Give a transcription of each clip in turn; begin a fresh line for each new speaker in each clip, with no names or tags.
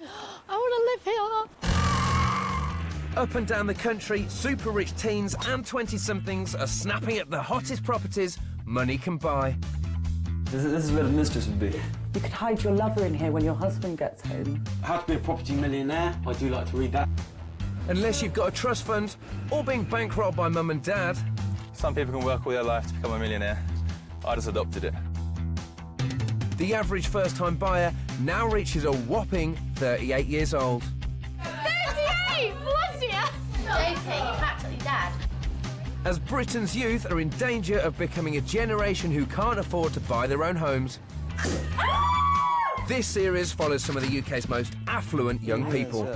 I want to live here.
Up and down the country, super rich teens and 20-somethings are snapping at the hottest properties money can buy.
This is where the mistress would be.
You could hide your lover in here when your husband gets home.
How to be a property millionaire. I do like to read that.
Unless you've got a trust fund or being bankrolled by mum and dad.
Some people can work all their life to become a millionaire. I just adopted it.
The average first-time buyer now reaches a whopping 38 years old.
38! Bloody hell!
JK, you're practically dad.
As Britain's youth are in danger of becoming a generation who can't afford to buy their own homes. This series follows some of the UK's most affluent young people.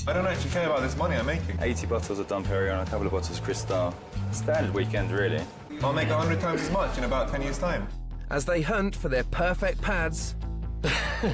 I don't actually care about this money I'm making.
80 bottles of Dom Perignon, a couple of bottles of Cristal. Standard weekend, really.
I'll make 100 times as much in about 10 years' time.
As they hunt for their perfect pads.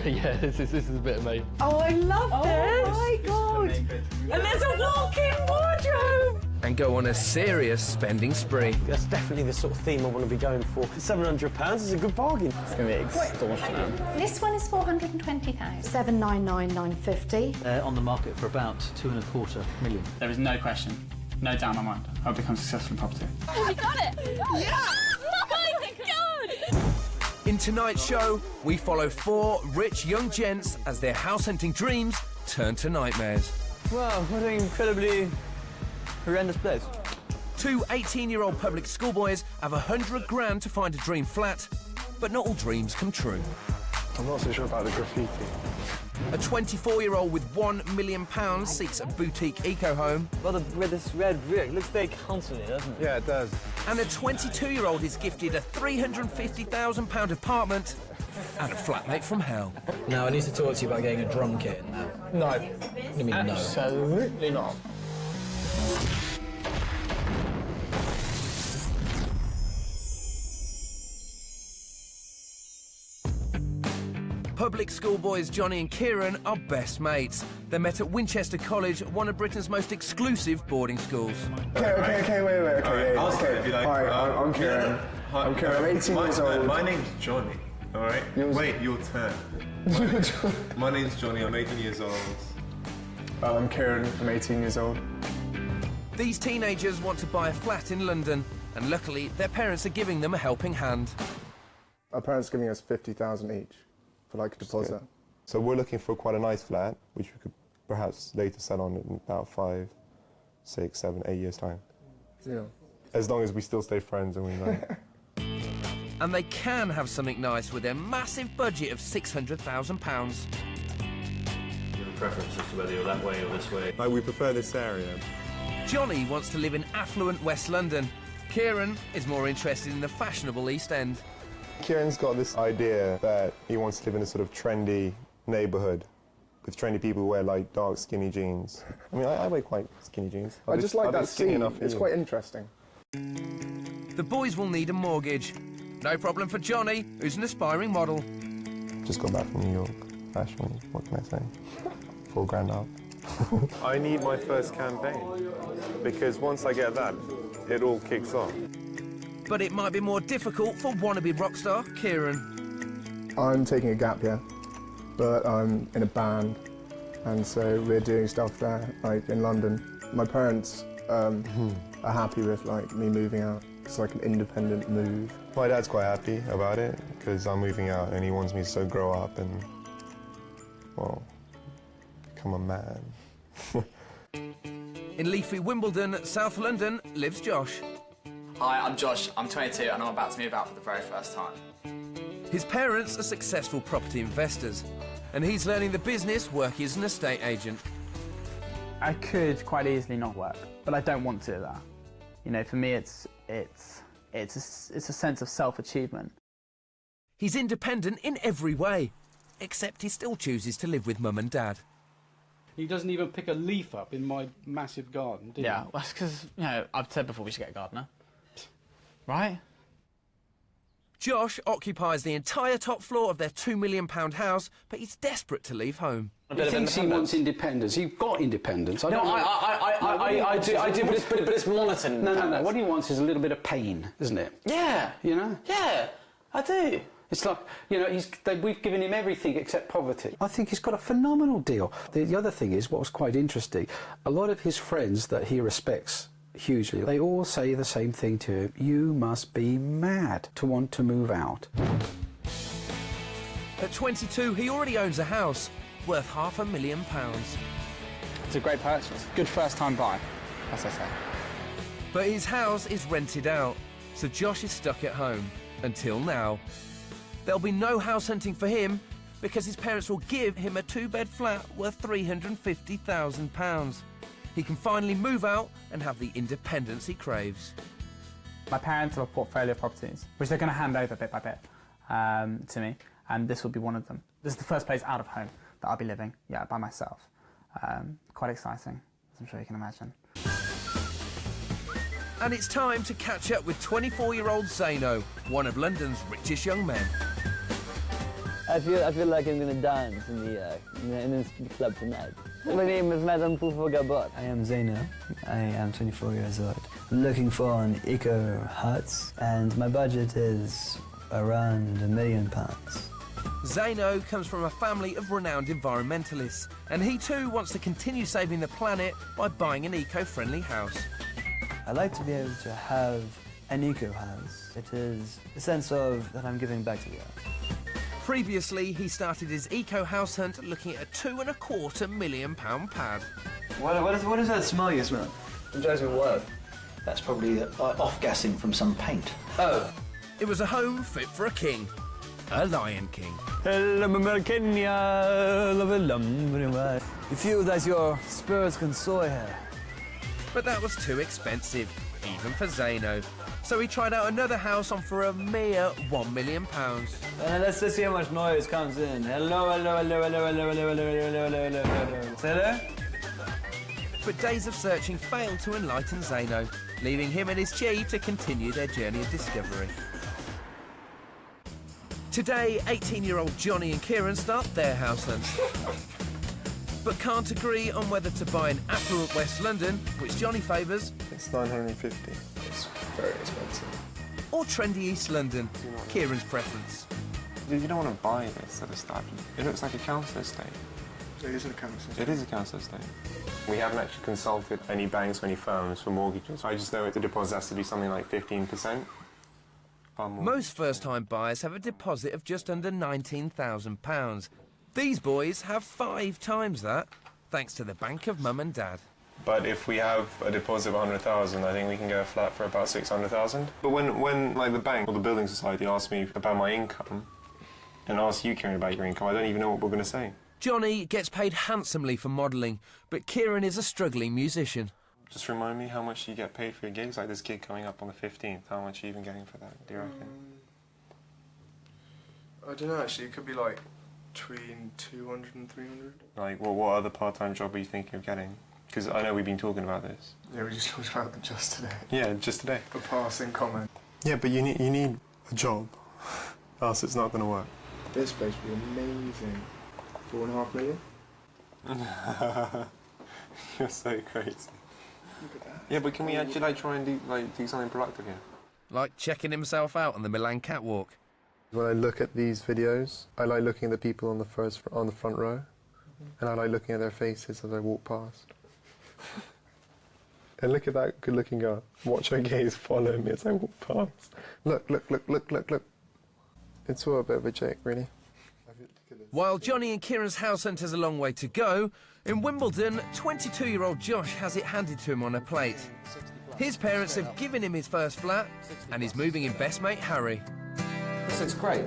Yeah, this is a bit amazing.
Oh, I love this! Oh my God! And there's a walk-in wardrobe!
And go on a serious spending spree.
That's definitely the sort of theme I want to be going for. £700 is a good bargain. It's going to be extortionate.
This one is 420,000.
799,950.
They're on the market for about 2.25 million.
There is no question, no doubt in my mind, I'll become successful in property.
Oh, we got it! Yeah! Oh my God!
In tonight's show, we follow 4 rich young gents as their house hunting dreams turn to nightmares.
Wow, what an incredibly horrendous place.
2 18-year-old public schoolboys have 100 grand to find a dream flat, but not all dreams come true.
I'm not so sure about the graffiti.
A 24-year-old with £1 million seeks a boutique eco-home.
With this red brick, looks very council-y, doesn't it?
Yeah, it does.
And a 22-year-old is gifted a £350,000 apartment and a flatmate from hell.
Now, I need to talk to you about getting a drum kit in there.
No.
What do you mean, no?
Absolutely not.
Public schoolboys Johnny and Kieran are best mates. They met at Winchester College, one of Britain's most exclusive boarding schools.
Okay, wait. Okay, Hi, I'm Kieran. I'm Kieran, I'm 18 years old. My name's Johnny, all right? Wait, your turn. My name's Johnny, I'm 18 years old. I'm Kieran, I'm 18 years old.
These teenagers want to buy a flat in London, and luckily their parents are giving them a helping hand.
Our parents are giving us 50,000 each for like a deposit.
So we're looking for quite a nice flat, which we could perhaps later sell on in about 5, 6, 7, 8 years' time.
Yeah.
As long as we still stay friends and we know.
And they can have something nice with their massive budget of £600,000.
Do you have a preference as to whether you're that way or this way?
We prefer this area.
Johnny wants to live in affluent West London. Kieran is more interested in the fashionable East End.
Kieran's got this idea that he wants to live in a sort of trendy neighbourhood with trendy people who wear like dark skinny jeans. I mean, I wear quite skinny jeans.
I just like that scene, it's quite interesting.
The boys will need a mortgage. No problem for Johnny, who's an aspiring model.
Just got back from New York. Fashion, what can I say? $4,000 out. I need my first campaign, because once I get that, it all kicks off.
But it might be more difficult for wannabe rock star Kieran.
I'm taking a gap year, but I'm in a band, and so we're doing stuff there, like in London. My parents are happy with like me moving out. It's like an independent move.
My dad's quite happy about it, because I'm moving out and he wants me to so grow up and, well, become a man.
In leafy Wimbledon, South London, lives Josh.
Hi, I'm Josh, I'm 22 and I'm about to move out for the very first time.
His parents are successful property investors, and he's learning the business working as an estate agent.
I could quite easily not work, but I don't want to do that. You know, for me it's a sense of self-achievement.
He's independent in every way, except he still chooses to live with mum and dad.
He doesn't even pick a leaf up in my massive garden, do you?
Yeah, well, that's because, you know, I've said before we should get a gardener. Right?
Josh occupies the entire top floor of their £2 million house, but he's desperate to leave home.
He thinks he wants independence. You've got independence.
I do, but it's monitored.
No. What he wants is a little bit of pain, isn't it?
Yeah.
You know?
Yeah, I do.
It's like, you know, we've given him everything except poverty. I think he's got a phenomenal deal. The other thing is, what was quite interesting, a lot of his friends that he respects hugely, they all say the same thing to him: you must be mad to want to move out.
At 22, he already owns a house worth £500,000.
It's a great purchase. Good first-time buy, as I say.
But his house is rented out, so Josh is stuck at home. Until now. There'll be no house hunting for him because his parents will give him a 2-bed flat worth £350,000. He can finally move out and have the independence he craves.
My parents have a portfolio of properties, which they're going to hand over bit by bit to me, and this will be one of them. This is the first place out of home that I'll be living, by myself. Quite exciting, as I'm sure you can imagine.
And it's time to catch up with 24-year-old Zeno, one of London's richest young men.
I feel like I'm gonna dance in the club tonight. My name is Madame Fufogabot.
I am Zeno. I am 24 years old. I'm looking for an eco hut, and my budget is around £1 million.
Zeno comes from a family of renowned environmentalists, and he too wants to continue saving the planet by buying an eco-friendly house.
I like to be able to have an eco house. It is a sense of that I'm giving back to the earth.
Previously, he started his eco house hunt looking at a £2.25 million pad.
What is that smell you smell?
It drives me wild.
That's probably off-gassing from some paint.
Oh, it was a home fit for a king. A Lion King.
You feel that your spirits can soar here.
But that was too expensive, even for Zeno. So he tried out another house on for a mere £1 million.
Let's see how much noise comes in. Hello, hello, hello, hello, hello, hello, hello, hello, hello, hello, hello. Say there?
But days of searching failed to enlighten Zeno, leaving him and his chi to continue their journey of discovery. Today, 18-year-old Johnny and Kieran start their house hunt. But can't agree on whether to buy in affluent West London, which Johnny favours.
It's £950. It's very expensive.
Or trendy East London, Kieran's preference.
You don't want to buy this sort of stuff. It looks like a council estate.
It is a council estate.
It is a council estate. We haven't actually consulted any banks or any firms for mortgages. I just know the deposit has to be something like 15%.
Most first-time buyers have a deposit of just under £19,000. These boys have 5 times that, thanks to the bank of mum and dad.
But if we have a deposit of 100,000, I think we can get a flat for about 600,000. But when like the bank or the building society asks me about my income, and asks you, Kieran, about your income, I don't even know what we're going to say.
Johnny gets paid handsomely for modelling, but Kieran is a struggling musician.
Just remind me how much you get paid for your gigs, like this gig coming up on the 15th. How much are you even getting for that, do you reckon?
I don't know, actually. It could be like between 200 and 300.
Like, well, what other part-time job are you thinking of getting? Because I know we've been talking about this.
Yeah, we just talked about it just today.
Yeah, just today.
A passing comment.
Yeah, but you need a job, else it's not going to work.
This place would be amazing. 4.5 million?
You're so crazy.
Look at that.
Yeah, but can we actually try and do something productive here?
Like checking himself out on the Milan catwalk.
When I look at these videos, I like looking at the people on the front row, and I like looking at their faces as I walk past. And look at that good-looking girl. Watch her gaze follow me as I walk past. Look. It's all a bit of a joke, really.
While Johnny and Kieran's house hunt has a long way to go, in Wimbledon, 22-year-old Josh has it handed to him on a plate. His parents have given him his first flat, and he's moving in best mate Harry.
This looks great.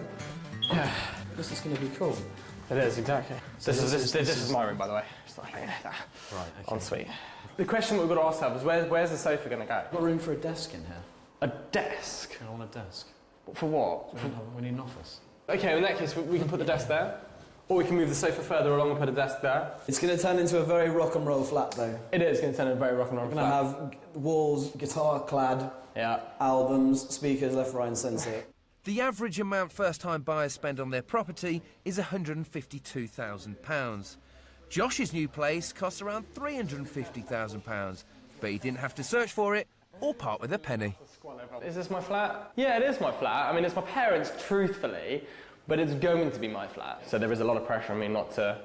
Yeah, this is going to be cool.
It is, exactly.
So
this is my room, by the way. Just like that.
Right, okay.
Ensuite. The question we've got to ask ourselves is where's the sofa going to go?
Got room for a desk in here.
A desk?
I want a desk.
For what?
We need an office.
Okay, well, in that case, we can put the desk there. Or we can move the sofa further along and put a desk there.
It's going to turn into a very rock and roll flat, though.
It is going to turn into a very rock and roll flat.
We're going to have walls, guitar-clad, albums, speakers left, right and centre.
The average amount first-time buyers spend on their property is £152,000. Josh's new place costs around £350,000, but he didn't have to search for it, or part with a penny.
Is this my flat? Yeah, it is my flat. I mean, it's my parents', truthfully, but it's going to be my flat. So there is a lot of pressure on me not to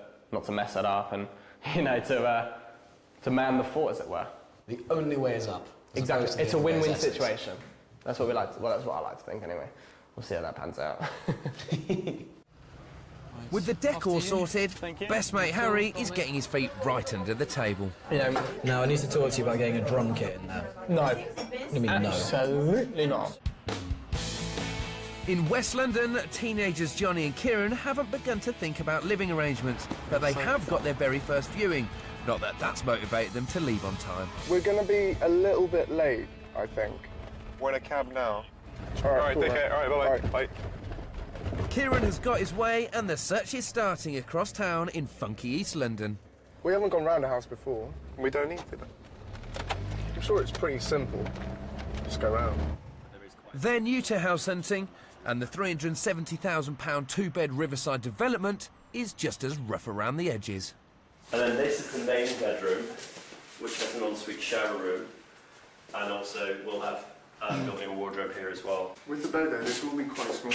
mess it up and, you know, to man the fort, as it were.
The only way is up.
Exactly. It's a win-win situation. That's what we like. Well, that's what I like to think, anyway. We'll see how that pans out.
With the decor sorted, best mate Harry is getting his feet right under the table.
You know, no, I need to talk to you about getting a drum kit in there.
No.
What do you mean, no?
Absolutely not.
In West London, teenagers Johnny and Kieran haven't begun to think about living arrangements, but they have got their very first viewing. Not that that's motivated them to leave on time.
We're going to be a little bit late, I think.
We're in a cab now.
All right,
take care. All right, bye-bye. Bye.
Kieran has got his way and the search is starting across town in funky East London.
We haven't gone round the house before.
We don't need to.
I'm sure it's pretty simple. Just go round.
They're new to house hunting, and the £370,000 two-bed Riverside development is just as rough around the edges.
And then this is the main bedroom, which has an ensuite shower room, and also we'll have built-in wardrobe here as well.
With the bed there, this will be quite small.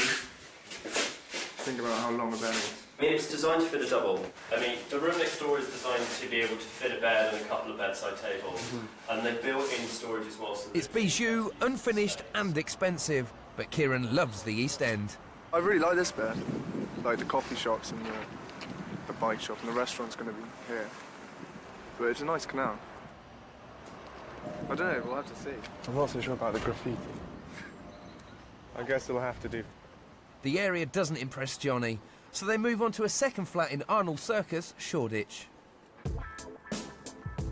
Think about how long a bed is.
I mean, it's designed to fit a double. I mean, the room next door is designed to be able to fit a bed and a couple of bedside tables, and they've built in storage as well. So
it's bijou, unfinished and expensive, but Kieran loves the East End.
I really like this bed. Like the coffee shops and the bike shop, and the restaurant's going to be here. But it's a nice canal. I don't know, we'll have to see. I'm not so sure about the graffiti. I guess it'll have to do.
The area doesn't impress Johnny, so they move on to a second flat in Arnold Circus, Shoreditch.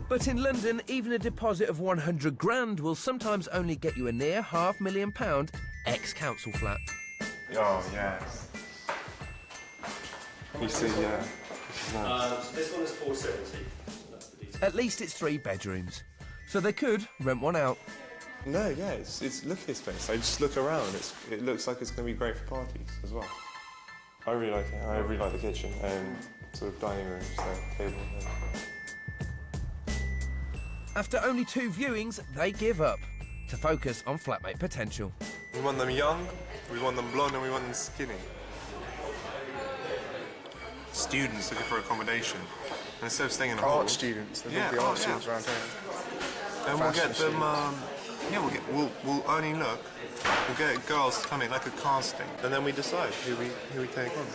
But in London, even a deposit of 100 grand will sometimes only get you a near £500,000 ex-council flat.
Oh, yes. You see, yeah. This is nice.
So this one is 470. That's the detail.
At least it's 3 bedrooms, so they could rent one out.
No, yeah, it's look at this place. I just look around. It looks like it's going to be great for parties as well. I really like it. I really like the kitchen and sort of dining room, so table. Yeah.
After only 2 viewings, they give up to focus on flatmate potential.
We want them young, we want them blonde, and we want them skinny. Students looking for accommodation. And instead of staying in a hall...
Art students. There will be art students around here.
And we'll get them... we'll only look. We'll get girls to come in like a casting, and then we decide who we take on.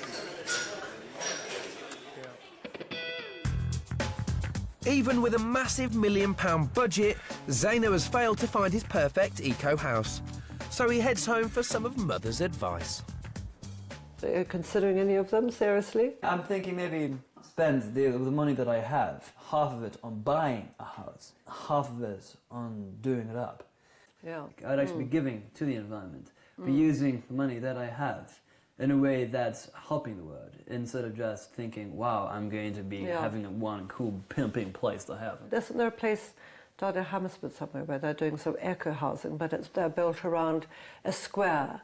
Even with a massive £1 million budget, Zeno has failed to find his perfect eco house. So he heads home for some of Mother's advice.
Are you considering any of them, seriously?
I'm thinking maybe spend the money that I have, half of it on buying a house, half of it on doing it up.
Yeah.
I'd actually be giving to the environment, but using the money that I have in a way that's helping the world, instead of just thinking, wow, I'm going to be having one cool pimping place to have.
Isn't there a place down in Hammersmith somewhere where they're doing some eco-housing, but they're built around a square,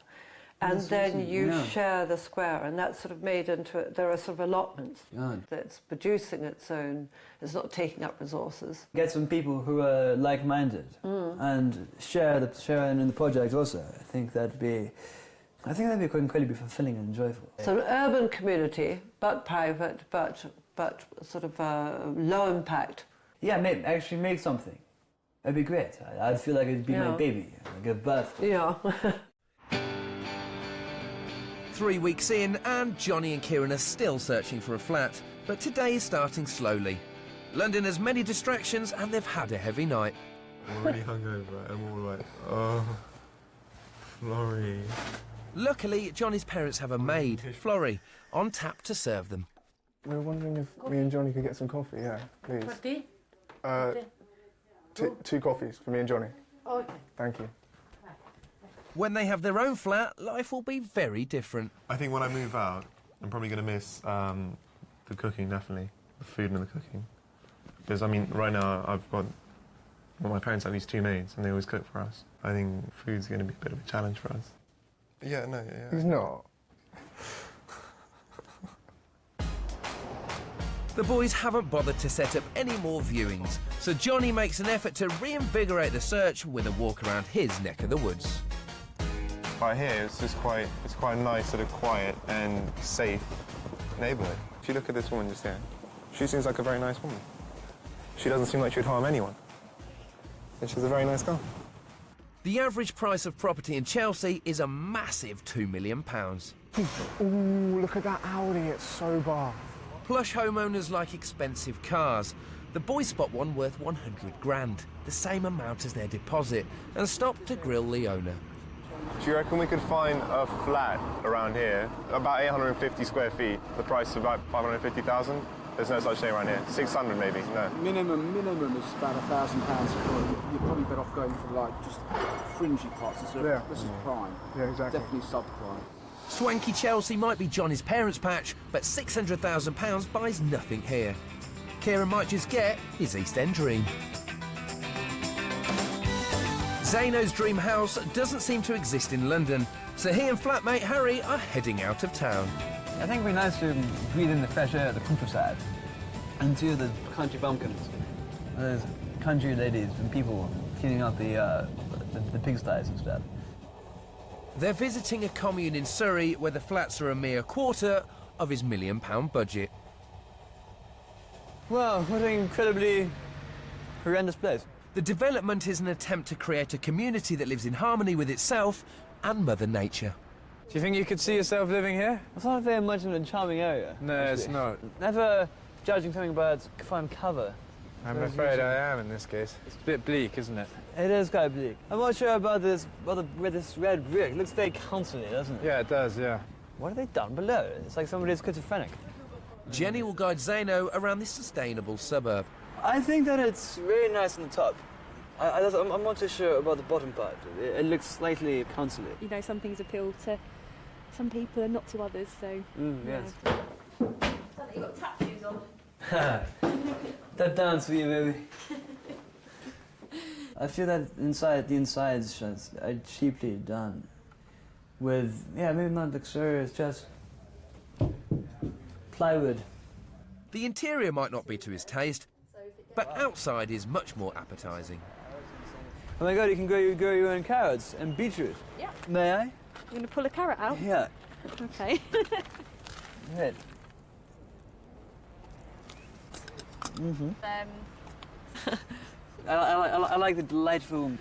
and then you share the square, and that's sort of made into, there are sort of allotments that's producing its own, it's not taking up resources.
Get some people who are like-minded and share in the project also. I think that'd be incredibly fulfilling and enjoyable.
So an urban community, but private, but sort of low impact.
Yeah, actually make something. That'd be great. I'd feel like it'd be my baby. I'd give birth to it.
Yeah.
3 weeks in, and Johnny and Kieran are still searching for a flat, but today is starting slowly. London has many distractions, and they've had a heavy night.
We're really hungover, and we're all like, oh, Florrie.
Luckily, Johnny's parents have a maid, Florrie, on tap to serve them.
We were wondering if me and Johnny could get some coffee, please.
For tea?
2 coffees for me and Johnny.
Okay.
Thank you.
When they have their own flat, life will be very different.
I think when I move out, I'm probably going to miss the cooking, definitely. The food and the cooking. Because, I mean, right now my parents have these 2 maids and they always cook for us. I think food's going to be a bit of a challenge for us. Yeah, no, yeah.
He's not.
The boys haven't bothered to set up any more viewings, so Johnny makes an effort to reinvigorate the search with a walk around his neck of the woods.
Right here, it's quite a nice, sort of quiet and safe neighbourhood. If you look at this woman just there, she seems like a very nice woman. She doesn't seem like she would harm anyone. And she's a very nice girl.
The average price of property in Chelsea is a massive £2 million.
Ooh, look at that Audi, it's so bar.
Plush homeowners like expensive cars. The boys spot one worth 100 grand, the same amount as their deposit, and stop to grill the owner.
Do you reckon we could find a flat around here, about 850 square feet, the price of about 550,000? There's no such thing around here. 600 maybe, no.
Minimum is about £1,000. You're probably better off going for like just fringy parts instead of this is prime.
Yeah, exactly.
Definitely subprime.
Swanky Chelsea might be Johnny's parents' patch, but £600,000 buys nothing here. Kieran might just get his East End dream. Zeno's dream house doesn't seem to exist in London, so he and flatmate Harry are heading out of town.
I think it'd be nice to breathe in the fresh air of the countryside and see the country bumpkins. There's country ladies and people cleaning out the pigsties and stuff.
They're visiting a commune in Surrey where the flats are a mere quarter of his £1 million budget.
Wow, what an incredibly horrendous place.
The development is an attempt to create a community that lives in harmony with itself and Mother Nature.
Do you think you could see yourself living here?
It's not very much of a charming area.
No, actually. It's not.
Never judging something by its front cover.
I'm afraid I am in this case. It's a bit bleak, isn't it?
It is quite bleak. I'm not sure about this, with this red brick. It looks very council-y, doesn't it?
Yeah, it does, yeah.
What have they done below? It's like somebody's schizophrenic.
Jenny will guide Zeno around this sustainable suburb.
I think that it's really nice on the top. I'm not too sure about the bottom part. It looks slightly council-y.
You know, some things appeal to some people and not to others, so...
yes.
You've got tattoos on.
That dance for you, baby. I feel that the insides are cheaply done. With, maybe not luxurious, just plywood.
The interior might not be to his taste, but outside is much more appetising.
Oh my God, you can grow your own carrots and beetroot.
Yeah.
May I?
You're going to pull a carrot out?
Yeah.
Okay.
Good. I like the delightful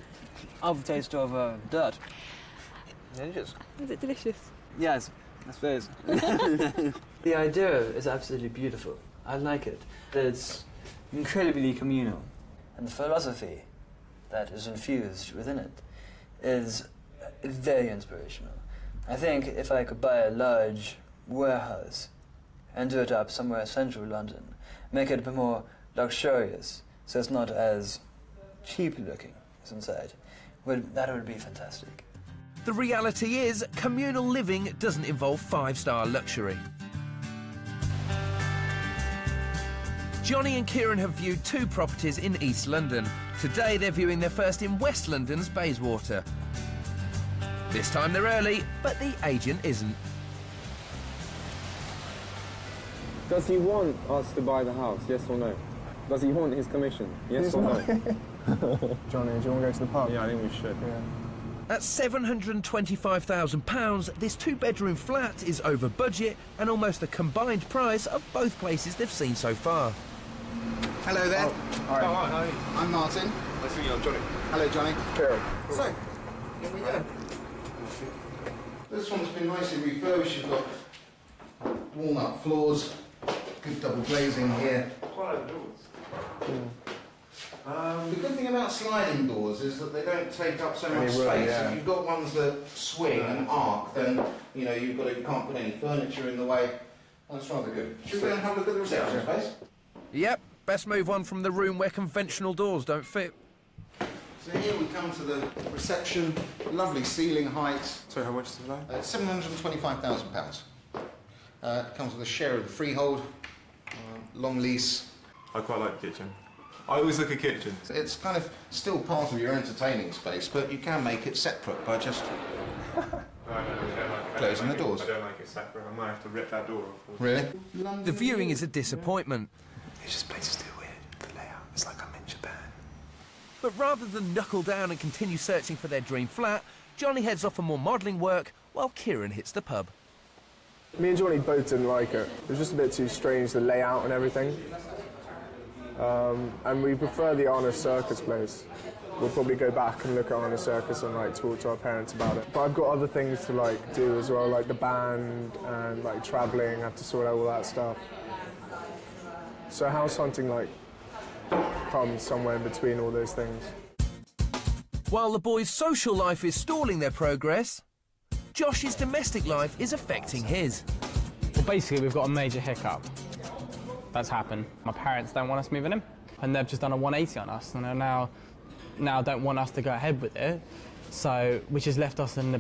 aftertaste of dirt. Delicious.
Is it delicious?
Yes, I suppose. The idea is absolutely beautiful. I like it. It's incredibly communal. And the philosophy that is infused within it is very inspirational. I think if I could buy a large warehouse and do it up somewhere central London, make it a bit more luxurious, so it's not as cheap looking as inside, that would be fantastic.
The reality is, communal living doesn't involve five-star luxury. Johnny and Kieran have viewed 2 properties in East London. Today they're viewing their first in West London's Bayswater. This time they're early, but the agent isn't.
Does he want us to buy the house, yes or no? Does he want his commission, yes or no?
Johnny, do you want to go to the pub?
Yeah, I think we should.
Yeah.
At £725,000, this 2-bedroom flat is over budget and almost the combined price of both places they've seen so far.
Hello there.
Hi.
I'm Martin.
Nice to meet you, I'm Johnny.
Hello, Johnny.
Kieran.
So, here we go. This one's been nicely refurbished. You've got walnut floors, good double glazing here.
Quite doors.
The good thing about sliding doors is that they don't take up so much
Room,
space.
yeah.
If you've got ones that swing and arc, then you can't put any furniture in the way. That's rather good. Should we go and have a look at the reception space?
Yep, best move on from the room where conventional doors don't fit.
So here we come to the reception. Lovely ceiling height.
So how much is the flat?
£725,000. It comes with a share of the freehold, long lease.
I quite like the kitchen. I always look at kitchens.
It's kind of still part of your entertaining space, but you can make it separate by just... closing the doors.
I don't like it separate. I might have to rip that door off.
Really?
The viewing is a disappointment.
It's just place is too weird. The layout. It's like I'm in Japan.
But rather than knuckle down and continue searching for their dream flat, Johnny heads off for more modelling work while Kieran hits the pub.
Me and Johnny both didn't like it. It was just a bit too strange, the layout and everything. And we prefer the Arna Circus place. We'll probably go back and look at Arna Circus and like talk to our parents about it. But I've got other things to like do as well, like the band and like travelling. I have to sort out all that stuff. So house hunting like comes somewhere in between all those things.
While the boys' social life is stalling their progress, Josh's domestic life is affecting his.
Well, basically, we've got a major hiccup. That's happened. My parents don't want us moving in, and they've just done a 180 on us, and they now don't want us to go ahead with it. So, which has left us in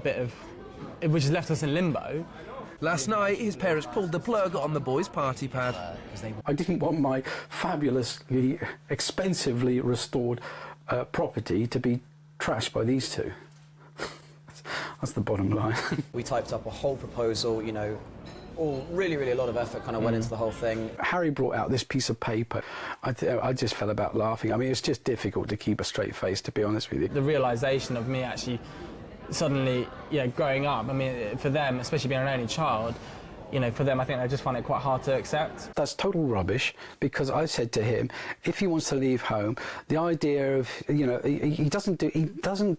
limbo.
Last night, his parents pulled the plug on the boys' party pad.
I didn't want my fabulously, expensively restored property to be trashed by these two. That's the bottom line.
We typed up a whole proposal, you know, all really a lot of effort kind of went into the whole thing.
Harry brought out this piece of paper. I just fell about laughing. I mean, it's just difficult to keep a straight face, to be honest with you.
The realisation of me actually suddenly, growing up, I mean, for them, especially being an only child, you know, for them, I think they just find it quite hard to accept.
That's total rubbish, because I said to him, if he wants to leave home, the idea of, you know, he doesn't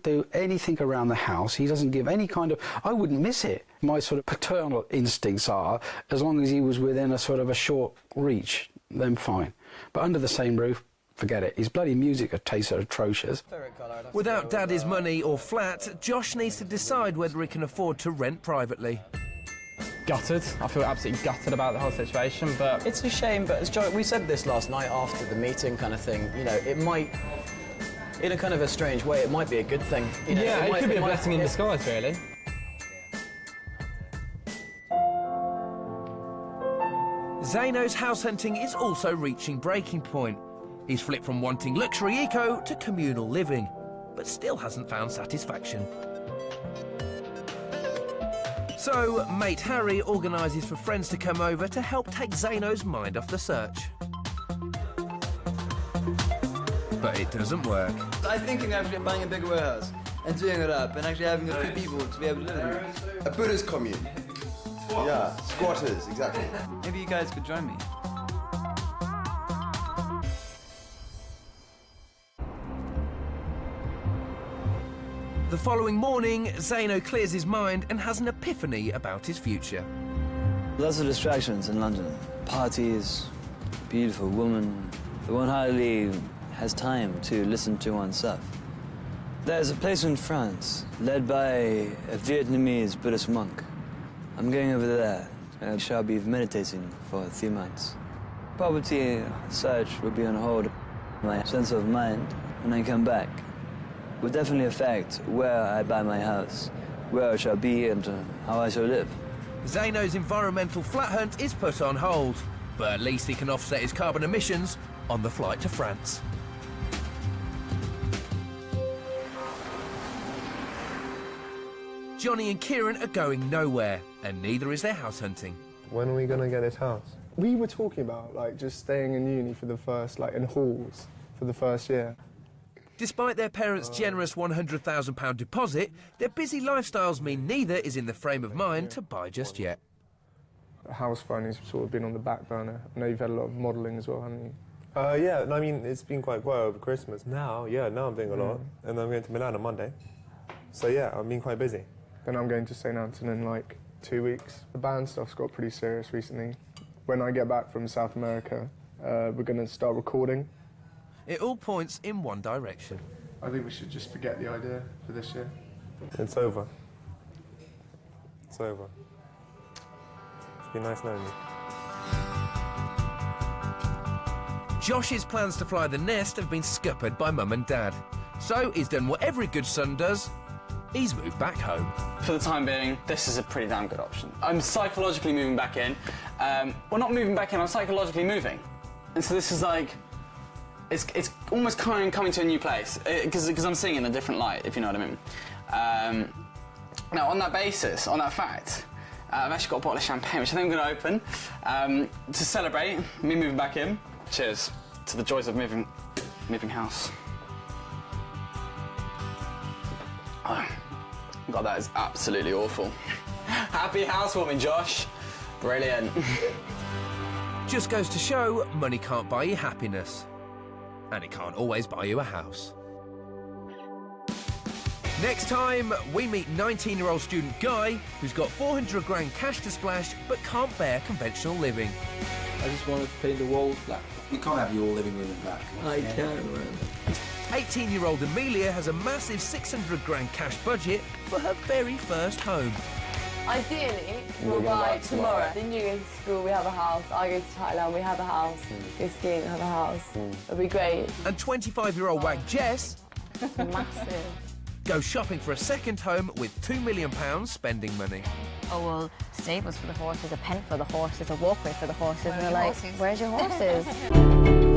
do anything around the house. He doesn't give any kind of... I wouldn't miss it. My sort of paternal instincts are, as long as he was within a sort of a short reach, then fine. But under the same roof, forget it. His bloody music tastes are atrocious.
Without Daddy's money or flat, Josh needs to decide whether he can afford to rent privately.
Gutted. I feel absolutely gutted about the whole situation, but...
It's a shame, but as Joe, we said this last night after the meeting kind of thing, you know, it might, in a kind of a strange way, it might be a good thing. You know,
yeah, it could be a blessing in disguise, really.
Zeno's house hunting is also reaching breaking point. He's flipped from wanting luxury eco to communal living, but still hasn't found satisfaction. So, mate Harry organises for friends to come over to help take Zeno's mind off the search. But it doesn't work.
I'm thinking actually of buying a bigger warehouse and doing it up and actually having a few people to be able to live in.
A Buddhist commune. Yeah, squatters, exactly.
Maybe you guys could join me.
The following morning, Zeno clears his mind and has an epiphany about his future.
Lots of distractions in London. Parties, beautiful women. But one hardly has time to listen to oneself. There's a place in France, led by a Vietnamese Buddhist monk. I'm going over there. I shall be meditating for 3 months. Poverty search will be on hold. My sense of mind, when I come back, will definitely affect where I buy my house, where I shall be and how I shall live.
Zeno's environmental flat hunt is put on hold, but at least he can offset his carbon emissions on the flight to France. Johnny and Kieran are going nowhere, and neither is their house hunting.
When are we going to get this house?
We were talking about like just staying in uni for the first, like in halls for the first year.
Despite their parents' generous £100,000 deposit, their busy lifestyles mean neither is in the frame of mind to buy just yet.
House finding's sort of been on the back burner. I know you've had a lot of modelling as well, haven't you?
Yeah, I mean, it's been quite quiet over Christmas. Now I'm doing a lot, and I'm going to Milan on Monday. So yeah, I've been quite busy.
Then I'm going to St. Anton in like 2 weeks. The band stuff's got pretty serious recently. When I get back from South America, we're going to start recording.
It all points in one direction.
I think we should just forget the idea for this year.
It's over. It's over. It's been nice knowing you.
Josh's plans to fly the nest have been scuppered by Mum and Dad. So he's done what every good son does. He's moved back home.
For the time being, this is a pretty damn good option. I'm psychologically moving back in. Well, not moving back in, I'm psychologically moving. And so this is like... It's almost kind of coming to a new place, because I'm seeing it in a different light, if you know what I mean. Now, on that basis, on that fact,
I've actually got a bottle of champagne, which I think I'm going to open to celebrate me moving back in. Cheers to the joys of moving house. Oh, God, that is absolutely awful. Happy housewarming, Josh. Brilliant.
Just goes to show money can't buy you happiness. And it can't always buy you a house. Next time, we meet 19-year-old student Guy, who's got 400 grand cash to splash, but can't bear conventional living.
I just want to paint the walls black. You can't have your living room black. I can, man.
18-year-old Amelia has a massive 600 grand cash budget for her very first home.
Ideally, we'll buy tomorrow. Then you go to school, we have a house. I go to Thailand, we have a house. Go skiing, have a house. It'll be great.
And 25-year-old wag Jess
Massive.
goes shopping for a second home with £2 million spending money.
Oh, well, stables for the horses, a pen for the horses, a walkway for the horses.
Where
And they're
are your
like,
horses?
where's your horses?